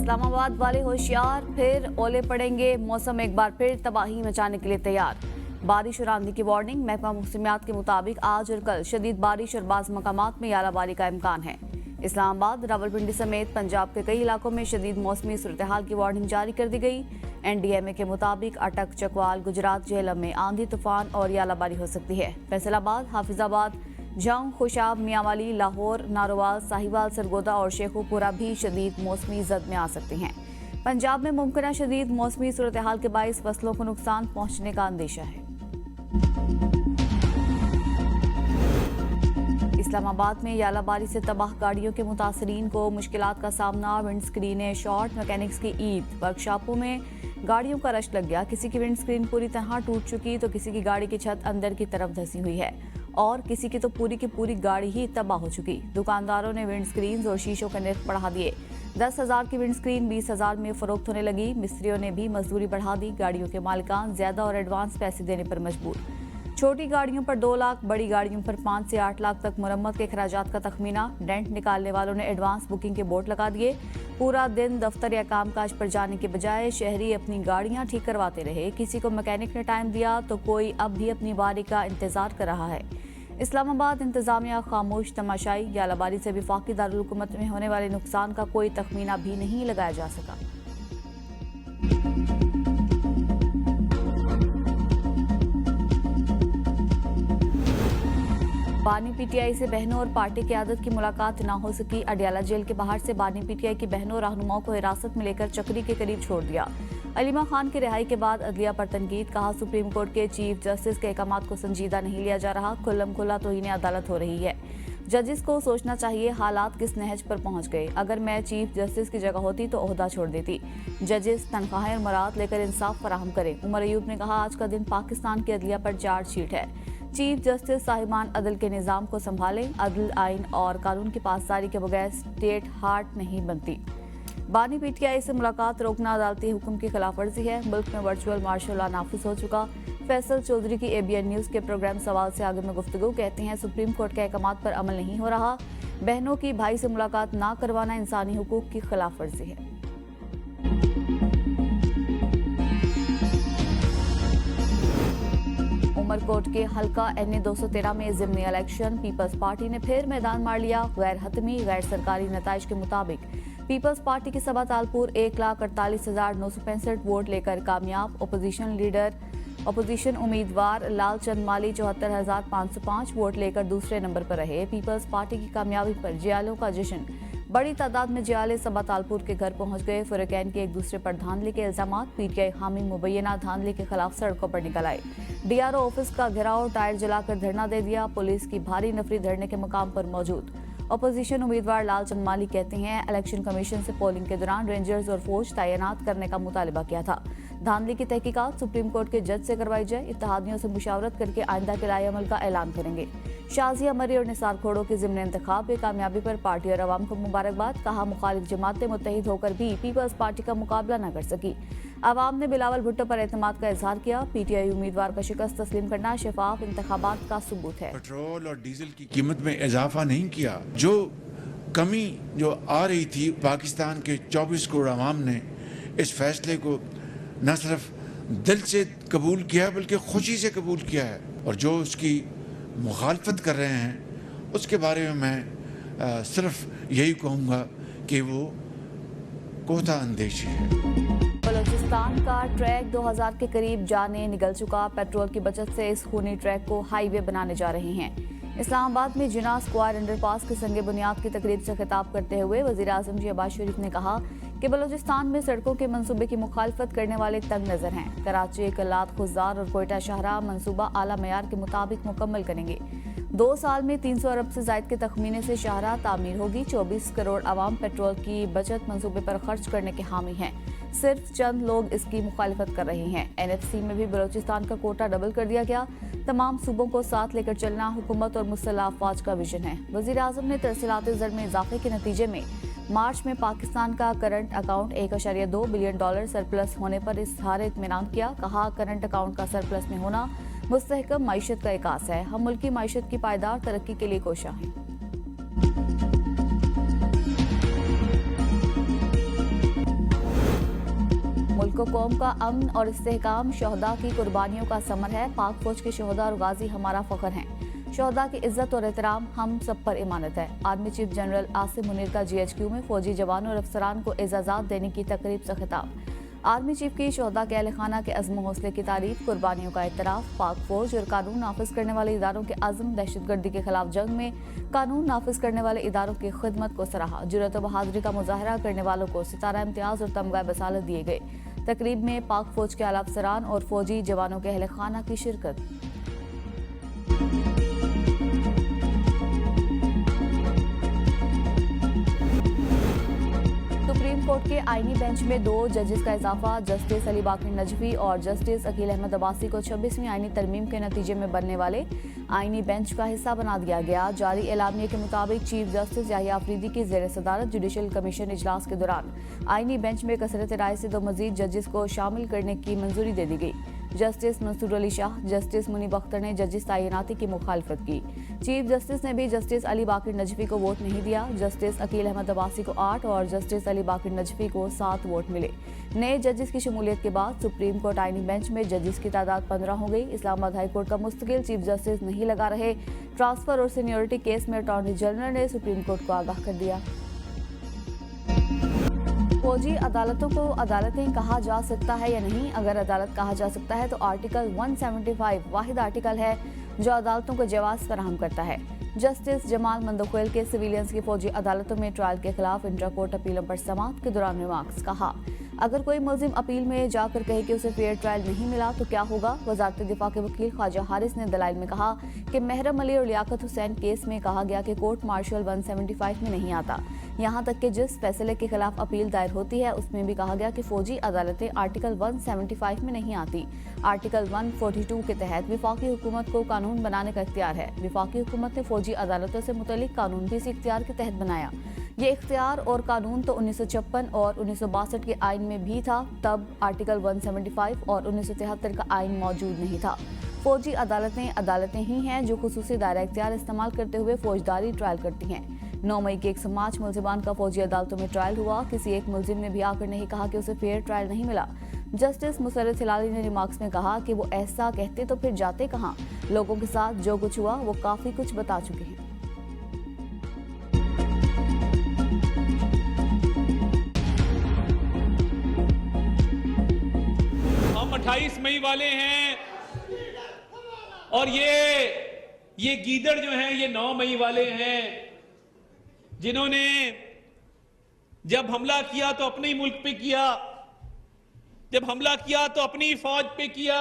इस्लामाबाद वाले होशियार, फिर ओले पड़ेंगे, मौसम एक बार फिर तबाही मचाने के लिए तैयार। बारिश और आंधी की वार्निंग। महकमा मौसमियात के मुताबिक आज और कल शदीद बारिश और बाज़ मकामात में यालाबारी का इम्कान है। इस्लामाबाद, रावलपिंडी समेत पंजाब के कई इलाकों में शदीद मौसमी सूरत हाल की वार्निंग जारी कर दी गई। NDMA के मुताबिक अटक, चकवाल, गुजरात, झेलम में आंधी, तूफान और यालाबारी हो सकती है। फैसलाबाद, हाफिजाबाद, जंग, खुशाब, मियांवाली, लाहौर, नारोवाल, साहिवाल, सरगोदा और शेखुपुरा भी शदीद मौसमी जद में आ सकती हैं। पंजाब में मुमकिन शदीद मौसमी सूरत हाल के बायस फसलों को नुकसान पहुंचने का अंदेशा है। इस्लामाबाद में यालाबारी से तबाह गाड़ियों के मुतासरीन को मुश्किलात का सामना। विंड स्क्रीनें शॉर्ट, मैकेनिक्स की ईद। वर्कशॉपों में गाड़ियों का रश लग गया। किसी की विंड स्क्रीन पूरी तरह टूट चुकी तो किसी की गाड़ी की छत अंदर की तरफ धंसी हुई है और किसी की तो पूरी की पूरी गाड़ी ही तबाह हो चुकी। दुकानदारों ने विंड स्क्रीन और शीशों के निर्ख बढ़ा दिए। 10,000 की विंड स्क्रीन 20,000 में फरोख्त होने लगी। मिस्त्रियों ने भी मजदूरी बढ़ा दी। गाड़ियों के मालिकान ज्यादा और एडवांस पैसे देने पर मजबूर। छोटी गाड़ियों पर 2 लाख, बड़ी गाड़ियों पर 5 से 8 लाख तक मुरम्मत के अखराजात का तखमीना। डेंट निकालने वालों ने एडवांस बुकिंग के बोर्ड लगा दिए। पूरा दिन दफ्तर या कामकाज पर जाने के बजाय शहरी अपनी गाड़ियां ठीक करवाते रहे। किसी को मैकेनिक ने टाइम दिया तो कोई अब भी अपनी बारी का इंतजार कर रहा है। इस्लामाबाद इंतजामिया खामोश तमाशाई। यालाबारी से वफाकी दारुल हुकूमत में होने वाले नुकसान का कोई तखमीना भी नहीं लगाया जा सका। बानी PTI से बहनों और पार्टी क़यादत की मुलाकात न हो सकी। अडियाला जेल के बाहर से बानी PTI की बहनों और रहनुमाओं को हिरासत में लेकर चक्री के करीब छोड़ दिया। अलीमा खान की रिहाई के बाद अदलिया पर तनकीद। कहा, सुप्रीम कोर्ट के चीफ जस्टिस के अहकामात को संजीदा नहीं लिया जा रहा। खुल्लम खुल्ला तौहीन अदालत हो रही है। जजेस को सोचना चाहिए हालात किस नहज पर पहुंच गए। अगर मैं चीफ जस्टिस की जगह होती तो ओहदा छोड़ देती। जजेस तनख्वाहें और मराद लेकर इंसाफ फराहम करें। उमर अयूब ने कहा, आज का दिन पाकिस्तान की अदलिया पर चार्जशीट है। चीफ जस्टिस साहिबान अदल के निज़ाम को संभालें। अदल, आइन और कानून की पासदारी के बगैर स्टेट हार्ट नहीं बनती। बानी PTI से मुलाकात रोकना अदालती हुक्म की खिलाफ वर्जी है। मुल्क में वर्चुअल मार्शल लॉ नाफिज हो चुका। फैसल चौधरी की ABN न्यूज़ के प्रोग्राम सवाल से आगे में गुफ्तगू। कहते हैं, सुप्रीम कोर्ट के अहकामात पर अमल नहीं हो रहा। बहनों की भाई से मुलाकात ना करवाना इंसानी हुकूक की खिलाफ वर्जी है। उमरकोट के हल्का NA 213 में ज़िमनी इलेक्शन। पीपल्स पार्टी ने फिर मैदान मार लिया। गैर हतमी गैर सरकारी नताइज के मुताबिक पीपल्स पार्टी की सभा तालपुर 1,48,965 वोट लेकर कामयाब। अपोजिशन उम्मीदवार लालचंद माली 74,505 वोट लेकर दूसरे नंबर पर रहे। पीपल्स पार्टी की कामयाबी पर जियालों का जश्न। बड़ी तादाद में जियाले सभा तालपुर के घर पहुंच गए। फुरकैन के एक दूसरे पर धांधली के इल्जामात। PTI हामी मुबैना धांधली के खिलाफ सड़कों पर निकल आए। DRO ऑफिस का घेराव, टायर जलाकर धरना दे दिया। पुलिस की भारी नफरी धरने के मकाम पर मौजूद। अपोजिशन उम्मीदवार लालचंद माली कहते हैं, इलेक्शन कमीशन से पोलिंग के दौरान रेंजर्स और फौज तैनात करने का मुतालबा किया था। धांधली की तहकीकात सुप्रीम कोर्ट के जज से करवाई जाए। इत्तेहादियों से मुशावरत करके आइंदा के लाए अमल का ऐलान करेंगे। शाजिया मरी और निसार खोड़ो के ज़िमनी इंतखाब की कामयाबी पर पार्टी और अवाम को मुबारकबाद। कहा, मुखालिफ जमातें मुत्तहिद होकर भी पीपल्स पार्टी का मुकाबला न कर सकी। अवाम ने बिलावल भुट्टो पर एतमाद का इजहार किया। PTI उम्मीदवार का शिकस्त तस्लीम करना शफाफ इंतखाबात का सबूत है। पेट्रोल और डीजल की कीमत में इजाफा नहीं किया। जो कमी जो आ रही थी, पाकिस्तान के 24 करोड़ अवाम ने इस फैसले को न सिर्फ दिल से कबूल किया बल्कि खुशी से कबूल किया है। और जो उसकी मुखालफत कर रहे हैं उसके बारे में मैं सिर्फ यही कहूँगा कि वो कोता अंदेशी है। बलूचिस्तान का ट्रैक 2000 के करीब जाने निकल चुका। पेट्रोल की बचत से इस खूनी ट्रैक को हाईवे बनाने जा रहे हैं। इस्लामाबाद में जिना स्क्वायर अंडरपास के संगे बुनियाद की तकरीब से खिताब करते हुए वज़ीर आज़म शहबाज शरीफ ने कहा कि बलूचिस्तान में सड़कों के मंसूबे की मुखालफत करने वाले तंग नजर हैं। कराची, कल्लात, खुजार और कोयटा शाहरा मंसूबा आला मयार के मुताबिक मुकम्मल करेंगे। 2 साल में 300 अरब से जायद के तखमीने से शाहरा तामीर होगी। 24 करोड़ आवाम पेट्रोल की बचत मंसूबे पर खर्च करने के हामी हैं। सिर्फ चंद लोग इसकी मुखालिफत कर रहे हैं। NFC में भी बलूचिस्तान का कोटा डबल कर दिया गया। तमाम सूबों को साथ लेकर चलना हुकूमत और मुसल्लह अफवाज का विजन है। वज़ीर आज़म ने तरसीलात ज़र में इजाफे के नतीजे में मार्च में पाकिस्तान का करंट अकाउंट $1.2 बिलियन सरप्लस होने पर इज़हार इत्मीनान किया। कहा, करंट अकाउंट का सरप्लस में होना मुस्तहकम मईशत का एकास है। हम मुल्की मईशत की पायदार तरक्की के लिए कोशा हैं। मुल्क को कौम का अमन और इस्तेहकाम शहदा की कुर्बानियों का समर है। पाक फौज के शहदा और गाजी हमारा फख्र हैं। शहदा की इज्जत और एहतराम हम सब पर इमानत है। Army chief general Asim Munir का GHQ में फौजी जवानों और अफसरान को एजाज़ात देने की तकरीब से खिताब। आर्मी चीफ की शहदा के अहल खाना के अज़्म हौसले की तारीफ, कुर्बानियों का इतराफ़। पाक फौज और कानून नाफिज करने वाले इदारों के अज़्म, दहशतगर्दी के खिलाफ जंग में कानून नाफिज करने वाले इदारों की खिदमत को सराहा। जुर्रत व बहादुरी का मुजाहरा करने वालों को सितारा इम्तियाज़ और तमगा बसालत दिए गए। तकरीब में पाक फौज के आला अफसरान और फौजी जवानों के अहल खाना की शिरकत। सुप्रीम कोर्ट के आईनी बेंच में 2 जजेस का इजाफा। जस्टिस अली बाकर नजफी और जस्टिस अकील अहमद अब्बासी को 26वीं आईनी तरमीम के नतीजे में बनने वाले आईनी बेंच का हिस्सा बना दिया गया। जारी एलामिया के मुताबिक चीफ जस्टिस याहिया अफरीदी की ज़ेर सदारत जुडिशल कमीशन इजलास के दौरान आईनी बेंच में कसरत राय से 2 मजीद जजेस को शामिल करने की मंजूरी दे दी गई। जस्टिस मंसूर अली शाह, जस्टिस मुनीब अख्तर ने जजिस तैनाती की मुखालफत की। चीफ जस्टिस ने भी जस्टिस अली बाकर नजफी को वोट नहीं दिया। जस्टिस अकील अहमद अब्बासी को 8 और जस्टिस अली बाकर नजफी को 7 वोट मिले। नए जजेस की शमूलियत के बाद सुप्रीम कोर्ट आईनी बेंच में जजेस की तादाद 15 हो गई। इस्लामाबाद हाई कोर्ट का मुस्तकिल चीफ जस्टिस नहीं लगा रहे। ट्रांसफर और सीनियरिटी केस में अटॉर्नी जनरल ने सुप्रीम कोर्ट को आगाह कर दिया। फौजी अदालतों को अदालतें कहा जा सकता है या नहीं? अगर अदालत कहा जा सकता है तो आर्टिकल 175 वाहिद आर्टिकल है जो अदालतों को जवाज़ फराहम करता है। जस्टिस जमाल मंदोखेल के सिविलियंस की फौजी अदालतों में ट्रायल के खिलाफ इंटर कोर्ट अपीलों पर समाअत के दौरान रिमार्क्स। कहा, अगर कोई मुल्जिम अपील में जाकर कहे कि उसे फेयर ट्रायल नहीं मिला तो क्या होगा? वजारत दिफा के वकील ख्वाजा हारिस ने दलाइल में कहा कि महरम अली और लियाकत हुसैन केस में कहा गया कि कोर्ट मार्शल 175 में नहीं आता। यहाँ तक कि जिस फैसले के खिलाफ अपील दायर होती है उसमें भी कहा गया कि फौजी अदालतें आर्टिकल 175 में नहीं आती। आर्टिकल 142 के तहत विफाकी हुकूमत को कानून बनाने का इख्तियार है। विफाकी हुकूमत ने फौजी अदालतों से मुतल्लिक कानून भी इसी इख्तियार के तहत बनाया। ये इख्तियार और कानून तो 1956 और 1962 के आइन में भी था। तब आर्टिकल 175 और 1973 का आइन मौजूद नहीं था। फौजी अदालतें ही हैं जो खुसूसी दायरा इख्तियार इस्तेमाल करते हुए फौजदारी ट्रायल करती हैं। 9 मई के एक समाज मुल्जिमान का फौजी अदालतों में ट्रायल हुआ। किसी एक मुल्जिम ने भी आकर नहीं कहा कि उसे फेयर ट्रायल नहीं मिला। जस्टिस मुसर्रत हिलाली ने रिमार्क्स में कहा कि वो ऐसा कहते तो फिर जाते कहाँ? लोगों के साथ जो कुछ हुआ वो काफी कुछ बता चुके हैं। हम 28 मई वाले हैं और ये गीदड़ जो हैं ये 9 मई वाले हैं, जिन्होंने जब हमला किया तो अपने ही मुल्क पे किया, जब हमला किया तो अपनी फौज पे किया,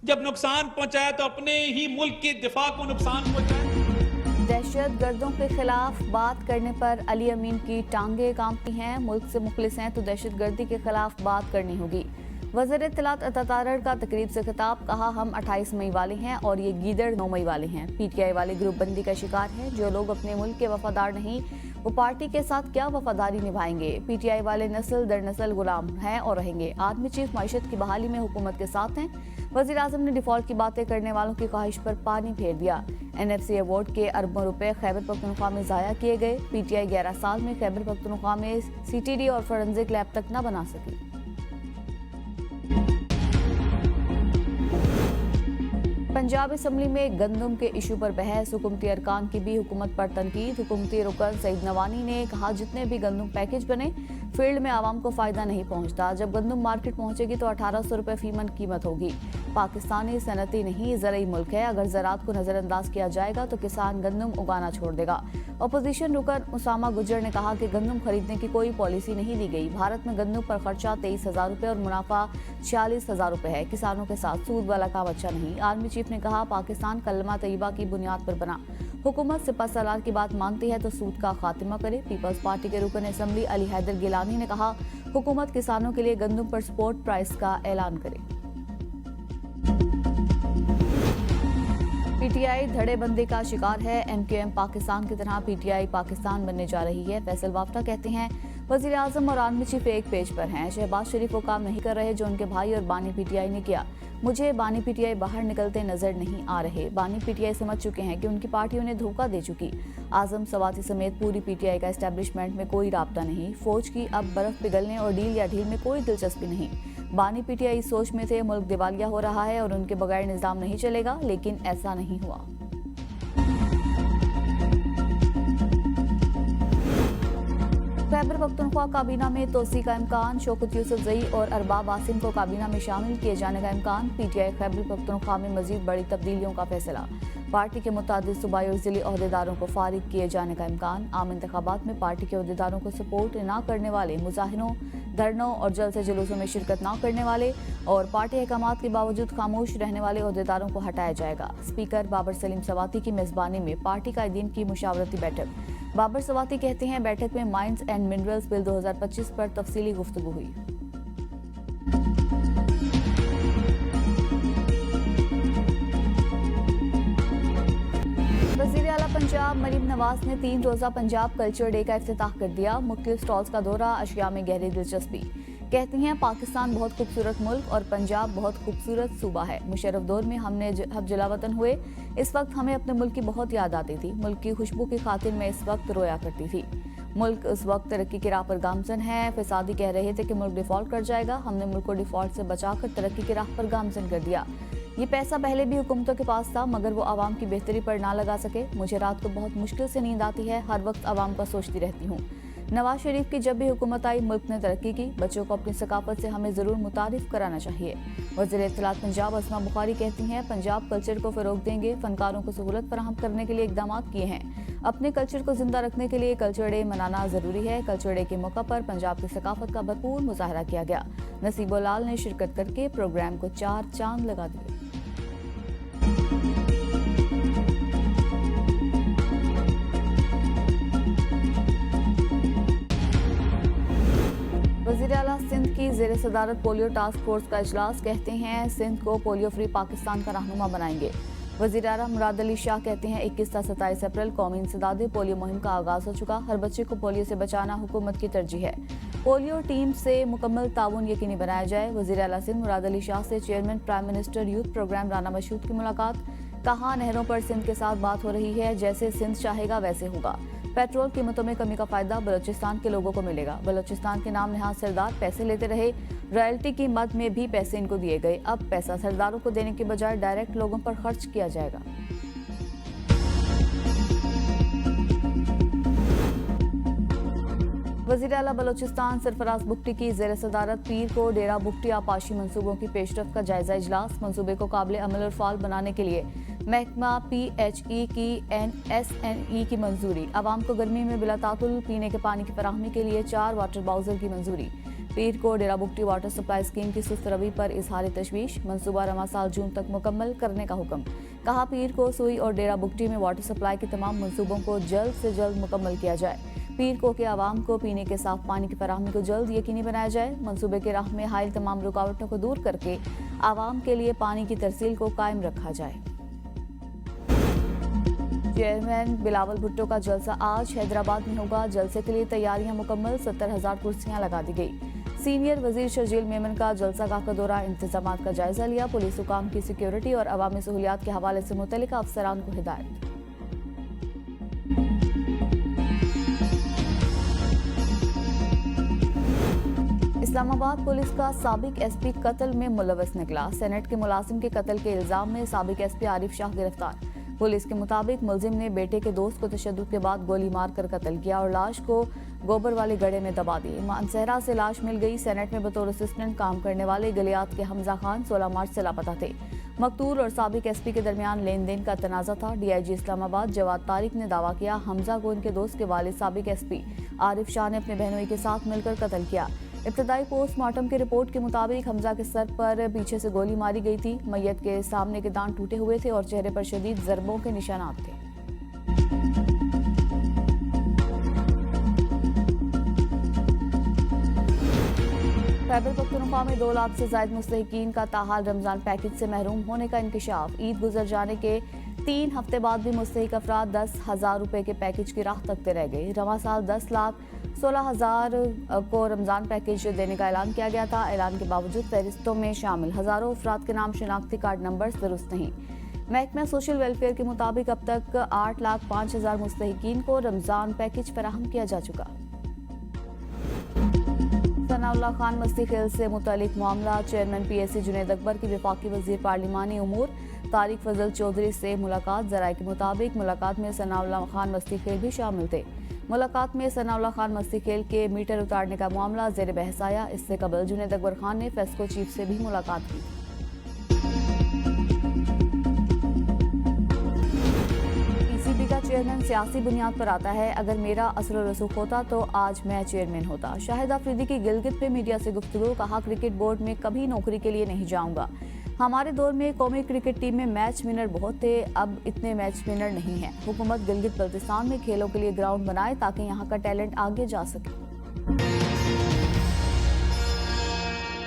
जब नुकसान पहुंचाया तो अपने ही मुल्क के दिफा को नुकसान पहुंचाया। दहशत गर्दों के खिलाफ बात करने पर अली अमीन की टांगे कांपती हैं। मुल्क से मुखलिस हैं तो दहशत गर्दी के खिलाफ बात करनी होगी। वज़ीर इत्तलात अतातारड़ का तकरीब से खिताब। कहा, हम 28 मई वाले हैं और ये गीदड़ 9 मई वाले हैं। PTI वाले ग्रुप बंदी का शिकार हैं। जो लोग अपने मुल्क के वफादार नहीं वो पार्टी के साथ क्या वफादारी निभाएंगे? PTI वाले नस्ल दर नस्ल गुलाम हैं और रहेंगे। आर्मी चीफ माइशत की बहाली में हुकूमत के साथ हैं। वज़ीर आज़म ने डिफॉल्ट की बातें करने वालों की ख्वाहिश पर पानी फेर दिया। NFC अवार्ड के अरबों रुपए खैबर पख्तूनख्वा में ज़ाया किए गए। PTI 11 साल में खैबर पख्तूनख्वा में CTD और फोरेंसिक लैब तक न बना सकी। पंजाब असम्बली में गंदम के इशू पर बहस। हुकूमती अरकान की भी हुकूमत पर तनकीद। हुकूमती रुकन सईद नवानी ने कहा, जितने भी गंदम पैकेज बने फील्ड में आवाम को फायदा नहीं पहुंचता। जब गंदम मार्केट पहुंचेगी तो 1800 रुपए फी मन कीमत होगी। पाकिस्तानी सनती नहीं ज़रई मुल्क है। अगर ज़राअत को नज़रअंदाज किया जाएगा तो किसान गंदम उगाना छोड़ देगा। अपोजिशन रुकन उसामा गुज्जर ने कहा कि गंदम खरीदने की कोई पॉलिसी नहीं दी गई। भारत में गंदम पर खर्चा 23,000 रुपये और मुनाफा 46,000 रुपये है। किसानों के साथ सूद वाला काम अच्छा नहीं। आर्मी चीफ ने कहा, पाकिस्तान कलमा तैयबा की बुनियाद पर बना। हुकूमत सिपह सलार की बात मानती है तो सूद का खात्मा करे। पीपल्स पार्टी के रुकन असम्बली अली हैदर गिलानी ने कहा, हुकूमत किसानों के लिए गंदम पर सपोर्ट प्राइस का ऐलान करे। PTI धड़ेबंदी का शिकार है। MQM पाकिस्तान की तरह PTI पाकिस्तान बनने जा रही है। फैसल वाफ्ता कहते हैं, वजीर आजम और आर्मी चीफ एक पेज पर हैं। शहबाज शरीफ वो काम नहीं कर रहे जो उनके भाई और बानी पीटीआई ने किया। मुझे बानी पीटीआई बाहर निकलते नजर नहीं आ रहे। बानी पीटीआई समझ चुके हैं कि उनकी पार्टी उन्हें धोखा दे चुकी। आजम सवाती समेत पूरी पीटीआई का एस्टेब्लिशमेंट में कोई राब्ता नहीं। फौज की अब बर्फ पिघलने और डील या ढील में कोई दिलचस्पी नहीं। बानी पीटीआई इस सोच में थे मुल्क दिवालिया हो रहा है और उनके बगैर निजाम नहीं चलेगा, लेकिन ऐसा नहीं हुआ। खैबर पख्तूनख्वा काबीना में तोसी का इम्कान। शौकत यूसुफजई और अरबाब आसिम को काबीना में शामिल किए जाने का इम्कान। पीटीआई खैबर पख्तूनख्वा में मजीद बड़ी तब्दीलियों का फैसला। पार्टी के मुतादिद सूबाई और जिले ओहदेदारों को फारिग किए जाने का इम्कान। आम इंतखाबात में पार्टी के ओहदेदारों को सपोर्ट न करने वाले, मुजाहिरों, धरनों और जलसे जुलूसों में शिरकत न करने वाले और पार्टी अहकामात के बावजूद खामोश रहने वाले ओहदेदारों को हटाया जाएगा। स्पीकर बाबर सलीम सवाती की मेजबानी में पार्टी कायदीन की मुशावरती बैठक। बाबर सवाती कहते हैं बैठक में माइंस एंड मिनरल्स बिल 2025 पर तफसीली गुफ्तगू हुई। वज़ीर आला पंजाब मरीम नवाज ने 3 रोज़ा पंजाब कल्चर डे का इफ्तिताह कर दिया। मुख्तलिफ स्टॉल्स का दौरा, अशिया में गहरी दिलचस्पी। कहती हैं पाकिस्तान बहुत खूबसूरत मुल्क और पंजाब बहुत खूबसूरत सूबा है। मुशर्रफ दौर में हमने हम जलावतन हुए। इस वक्त हमें अपने मुल्क की बहुत याद आती थी। मुल्क की खुशबू की खातिर मैं इस वक्त रोया करती थी। मुल्क इस वक्त तरक्की की राह पर गामजन है। फसादी कह रहे थे कि मुल्क डिफॉल्ट कर जाएगा। हमने मुल्क को डिफॉल्ट से बचाकर तरक्की की राह पर गामजन कर दिया। ये पैसा पहले भी हुकूमतों के पास था मगर वो आवाम की बेहतरी पर ना लगा सके। मुझे रात को बहुत मुश्किल से नींद आती है। हर वक्त आवाम का सोचती रहती हूँ। नवाज शरीफ की जब भी हुकूमत आई मुल्क ने तरक्की की। बच्चों को अपनी सकाफत से हमें ज़रूर मुतारिफ कराना चाहिए। वज़ीर इत्तलात पंजाब अस्मा बुखारी कहती हैं पंजाब कल्चर को फ़रोग देंगे। फनकारों को सहूलत फराहम करने के लिए इकदाम किए हैं। अपने कल्चर को जिंदा रखने के लिए कल्चर डे मनाना ज़रूरी है। कल्चर डे के मौका पर पंजाब की सकाफत का भरपूर मुजाहरा किया गया। नसीबो लाल ने शिरकत करके प्रोग्राम को 4 चांद लगा दिए। वज़ीर आला सिंध की ज़ेर सदारत पोलियो टास्क फोर्स का इजलास। कहते हैं सिंध को पोलियो फ्री पाकिस्तान का रहनुमा बनाएंगे। वज़ीर आला मुराद अली शाह कहते हैं 21 से 27 अप्रैल कौमी इंसदाद पोलियो मुहिम का आगाज़ हो चुका। हर बच्चे को पोलियो से बचाना हुकूमत की तरजीह है। पोलियो टीम से मुकम्मल ताउन यकीनी बनाया जाए। वज़ीर आला सिंध मुराद अली शाह से chairman prime minister youth program Rana Mashhood की मुलाकात। कहा नहरों पर सिंध के साथ बात हो रही है। जैसे सिंध चाहेगा वैसे होगा। पेट्रोल कीमतों में कमी का फायदा बलोचिस्तान के लोगों को मिलेगा। बलोचिस्तान के नाम नहाज सरदार पैसे लेते रहे। रॉयल्टी की मद में भी पैसे इनको दिए गए। अब पैसा सरदारों को देने के बजाय डायरेक्ट लोगों पर खर्च किया जाएगा। वज़ीर आला बलोचिस्तान सरफराज बुगटी की ज़ेर सदारत पीर को डेरा बुगटी आपाशी मंसूबों की पेशरफ का जायजा इजलास। मंसूबे को काबिल अमल और फाल बनाने के लिए महकमा PHE की NSNE की मंजूरी। आवाम को गर्मी में बिला तातुल पीने के पानी की फराहमी के लिए 4 वाटर बाउजर की मंजूरी। पीर को डेरा बुगटी वाटर सप्लाई स्कीम की सुस्त रवी पर इजहार तशवीश। मंसूबा रमा साल जून तक मुकम्मल करने का हुक्म। कहा पीर को सुई और डेरा बुगटी में वाटर सप्लाई के तमाम मंसूबों को जल्द से जल्द मुकम्मल किया जाए। पीर को के आवाम को पीने के साफ पानी की फराहमी को जल्द यकीनी बनाया जाए। मंसूबे के राह में हाइल तमाम रुकावटों को दूर करके आवाम के लिए पानी की तरसील को कायम रखा जाए। चेयरमैन बिलावल भुट्टो का जलसा आज हैदराबाद में होगा। जलसे के लिए तैयारियां मुकम्मल। 70,000 कुर्सियां लगा दी गई। सीनियर वजीर शर्जील मेमन का जलसागाह का दौरा, इंतजामात का जायजा लिया। पुलिस हुकाम की सिक्योरिटी और अवामी सहूलियात के हवाले से मुतल्लिका अफसरान को हिदायत। इस्लामाबाद पुलिस का साबिक SP कत्ल में मुलव्वस निकला। सेनेट के मुलाजिम के कत्ल के इल्जाम में साबिक SP आरिफ शाह गिरफ्तार। पुलिस के मुताबिक मुलजिम ने बेटे के दोस्त को तशद्दुद के बाद गोली मारकर कत्ल किया और लाश को गोबर वाले गड्ढे में दबा दी। मानसहरा से लाश मिल गई। सेनेट में बतौर असिस्टेंट काम करने वाले गलियात के हमजा खान 16 मार्च से लापता थे। मकतूल और साबिक SP के दरमियान लेन देन का तनाज़ा था। DIG इस्लामाबाद जवाद तारिक ने दावा किया हमजा को उनके दोस्त के वालिद साबिक SP आरिफ शाह ने अपने बहनोई के साथ मिलकर कत्ल किया। इब्तदाई पोस्टमार्टम की रिपोर्ट के मुताबिक हमजा के सर पर पीछे से गोली मारी गई थी। मैयत के सामने के दांत टूटे हुए थे और चेहरे पर शदीद ज़रबों के निशानात थे। खैबर पख्तूनख्वा में 2 लाख से ज़ायद मुस्तहिकीन का ताहाल रमज़ान पैकेज से महरूम होने का इंकशाफ। ईद गुजर जाने के 3 हफ्ते बाद भी मुस्तहिक अफराद 10,000 रुपए के पैकेज की राह तकते रह गए। रवां साल 10,16,000 को रमजान पैकेज देने का ऐलान किया गया था। ऐलान के बावजूद फहरिस्तों में शामिल हजारों अफराद के नाम शनाख्ती कार्ड नंबर दुरुस्त नहीं। महकमा सोशल वेलफेयर के मुताबिक अब तक 8,05,000 मुस्तहिकीन को रमजान पैकेज फराहम किया जा चुका। सनाउल्लाह खान मस्ती खेल से मुतालिक मामला। चेयरमैन PSC जुनैद अकबर की वफाकी वजीर पार्लिमानी उमूर तारिक फजल चौधरी से मुलाकात। जराये के मुताबिक मुलाकात में सनाउल्लाह खान मस्ती खेल भी शामिल थे। मुलाकात में सनाउल्लाह खान मस्ती खेल के मीटर उतारने का मामला जेर बहस आया। इससे कबल जुनैद अकबर खान ने फेस्को चीफ से भी मुलाकात की। PCB का चेयरमैन सियासी बुनियाद पर आता है। अगर मेरा असर और रसूख होता तो आज मैं चेयरमैन होता। शाहिद अफरीदी की गिलगित पे मीडिया से गुफ्तगू। कहा, क्रिकेट बोर्ड में कभी नौकरी के लिए नहीं जाऊंगा। हमारे दौर में कौमी क्रिकेट टीम में मैच विनर बहुत थे, अब इतने मैच विनर नहीं हैं। हुकूमत गिलगित बल्तिस्तान में खेलों के लिए ग्राउंड बनाए ताकि यहाँ का टैलेंट आगे जा सके।